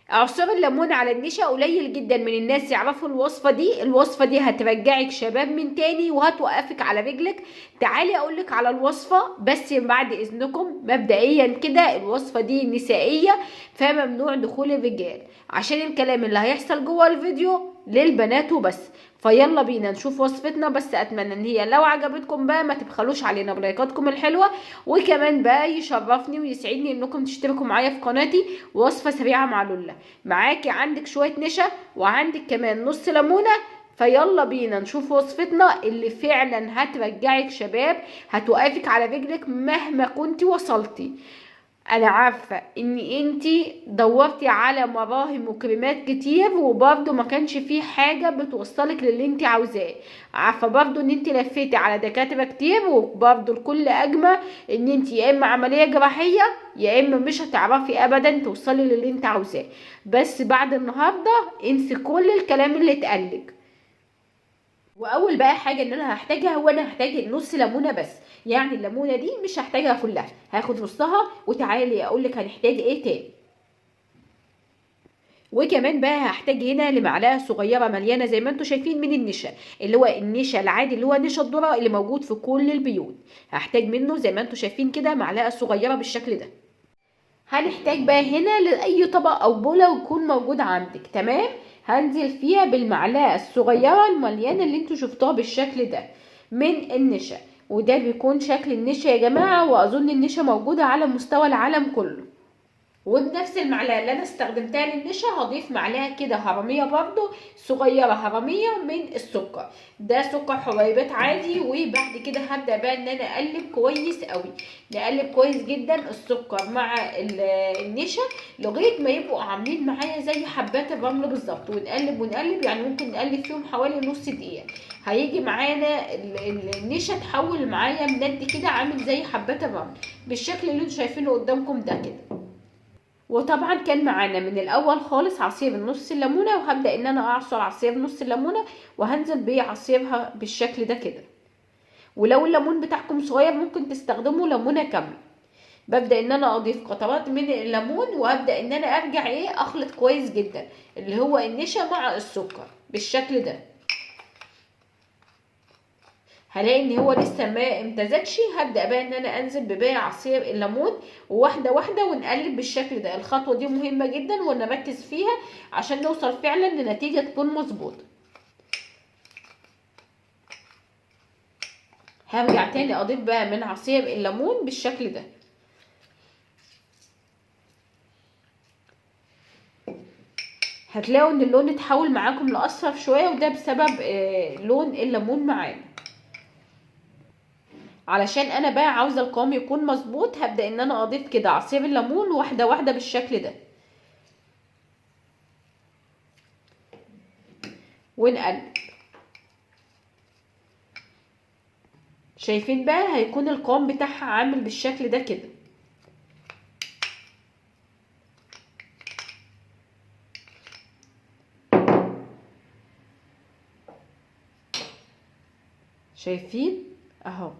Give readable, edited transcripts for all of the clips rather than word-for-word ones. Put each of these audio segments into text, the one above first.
عصير الليمون على النشا قليل جدا من الناس يعرفوا الوصفة دي هترجعك شباب من تاني وهتوقفك على رجلك. تعالي اقولك على الوصفة، بس بعد اذنكم مبدئيا كده الوصفة دي نسائية، فممنوع دخول الرجال عشان الكلام اللي هيحصل جوه الفيديو للبنات وبس. فيلا بينا نشوف وصفتنا، بس اتمنى ان هي لو عجبتكم بقى ما تبخلوش علينا بلايكاتكم الحلوه، وكمان بقى يشرفني ويسعدني انكم تشتركوا معايا في قناتي. وصفه سريعه مع لولا. معاكي عندك شويه نشا وعندك كمان نص ليمونه. فيلا بينا نشوف وصفتنا اللي فعلا هترجعك شباب، هتوقفك على رجلك مهما كنتي وصلتي. انا عارفه ان انتي دورتي على مراهم وكريمات كتير وبرضه ما كانش فيه حاجه بتوصلك للي انتي عاوزاه. عارفه برضه ان انتي لفيتي على دكاتره كتير، وبرضه الكل اجمع ان انتي يا اما عمليه جراحيه يا اما مش هتعرفي ابدا توصلي للي انتي عاوزاه. بس بعد النهارده انسي كل الكلام اللي اتقالك. واول بقى حاجه ان انا هحتاجها، هو انا هحتاج نص ليمونه بس، يعني الليمونه دي مش هحتاجها كلها، هاخد نصها. وتعالي اقول لك هنحتاج ايه تاني. وكمان بقى هحتاج هنا لمعلقه صغيره مليانه زي ما انتم شايفين من النشا، اللي هو النشا العادي اللي هو نشا الذره اللي موجود في كل البيوت. هحتاج منه زي ما انتم شايفين كده معلقه صغيره بالشكل ده. هنحتاج بقى هنا لاي طبق او بوله يكون موجود عندك، تمام. هنزل فيها بالمعلقه الصغيره المليانه اللي انتوا شفتوها بالشكل ده من النشا. وده بيكون شكل النشا يا جماعه، واظن النشا موجوده على مستوى العالم كله. وبنفس المعلقه اللي انا استخدمتها للنشا هضيف معلقه كده هرميه برضو صغيره، هرميه من السكر. ده سكر حبيبات عادي. وبعد كده هبدا بقى ان انا اقلب كويس قوي، نقلب كويس جدا السكر مع النشا لغايه ما يبقوا عاملين معايا زي حبات الرمل بالظبط. ونقلب ونقلب، يعني ممكن نقلب فيهم حوالي نص دقيقه. هيجي معانا النشا تحول معايا مندي كده عامل زي حبات الرمل بالشكل اللي انتوا شايفينه قدامكم ده كده. وطبعا كان معانا من الاول خالص عصير نص الليمونه، وهبدا ان انا اعصر عصير نص الليمونه وهنزل بعصيرها بالشكل ده كده. ولو الليمون بتاعكم صغير ممكن تستخدموا ليمونه كامله. ببدا ان انا اضيف قطرات من الليمون، وهبدا ان انا ارجع اخلط كويس جدا اللي هو النشا مع السكر بالشكل ده. هلاقي ان هو لسه ما امتزجش، هبدا بقى ان انا انزل بباقي عصير الليمون وواحده واحده ونقلب بالشكل ده. الخطوه دي مهمه جدا ونركز فيها عشان نوصل فعلا لنتيجه تكون مظبوطه. هرجع تاني اضيف بقى من عصير الليمون بالشكل ده. هتلاقوا ان اللون اتحول معاكم لاصفر شويه، وده بسبب لون الليمون معانا. علشان انا بقى عاوزه القوام يكون مظبوط هبدا ان انا اضيف كده عصير الليمون واحده واحده بالشكل ده ونقلب. شايفين بقى هيكون القوام بتاعها عامل بالشكل ده كده. شايفين اهو،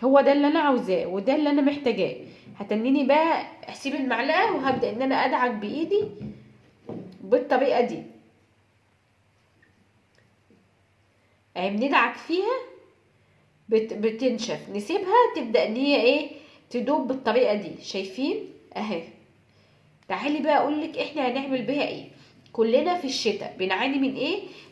هو ده اللي انا عاوزاه وده اللي انا محتاجاه. هتنيني بقى هسيب المعلقه وهبدا ان انا ادعك بايدي بالطريقه دي. اهي بندعك فيها بتنشف، نسيبها تبدا ان هي تدوب بالطريقه دي. شايفين اهي. تعالي بقى اقولك احنا هنعمل بيها ايه. كلنا في الشتاء بنعاني من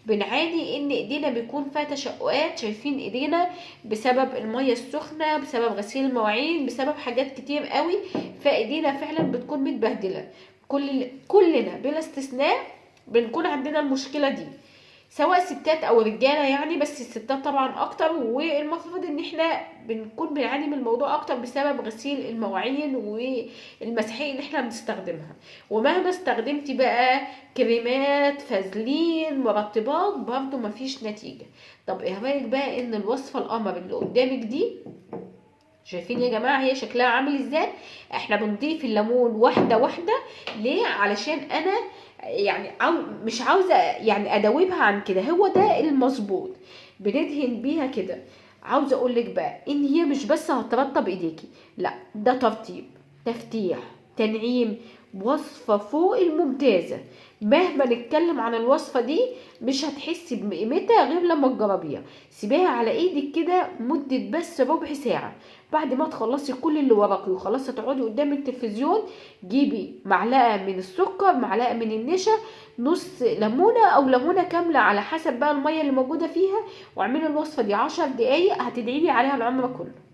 بنعاني ان ايدينا بيكون فيها تشققات. شايفين ايدينا بسبب المية السخنة، بسبب غسيل المواعين، بسبب حاجات كتير قوي. فايدينا فعلا بتكون متبهدلة. كلنا بلا استثناء بنكون عندنا المشكلة دي، سواء ستات او رجاله يعني، بس الستات طبعا اكتر. والمفروض ان احنا بنكون بنعاني من الموضوع اكتر بسبب غسيل المواعين والمسحيق اللي احنا بنستخدمها. ومهما استخدمتي بقى كريمات فازلين مرطبات برضو مفيش نتيجه. طب ايه رايك بقى ان الوصفه القمر اللي قدامك دي، شايفين يا جماعه هي شكلها عامل ازاي؟ احنا بنضيف الليمون واحده واحده. ليه؟ علشان انا يعني مش عاوزه يعني ادوبها عن كده، هو ده المظبوط. بندهن بيها كده. عاوزه اقول لك بقى ان هي مش بس هترطب ايديكي، لا ده ترطيب، تفتيح، تنعيم، وصفة فوق الممتازة. مهما نتكلم عن الوصفة دي مش هتحسي بقيمتها غير لما تجربيها. سيبيها على ايدك كده مدة بس ربع ساعة، بعد ما تخلصي كل اللي وراكي وخلاص تقعدي قدام التلفزيون، جيبي معلقة من السكر، معلقة من النشا، نص ليمونة او ليمونة كاملة على حسب بقى المية اللي موجودة فيها، واعملي الوصفة دي 10 دقايق هتدعيلي عليها العمر كله.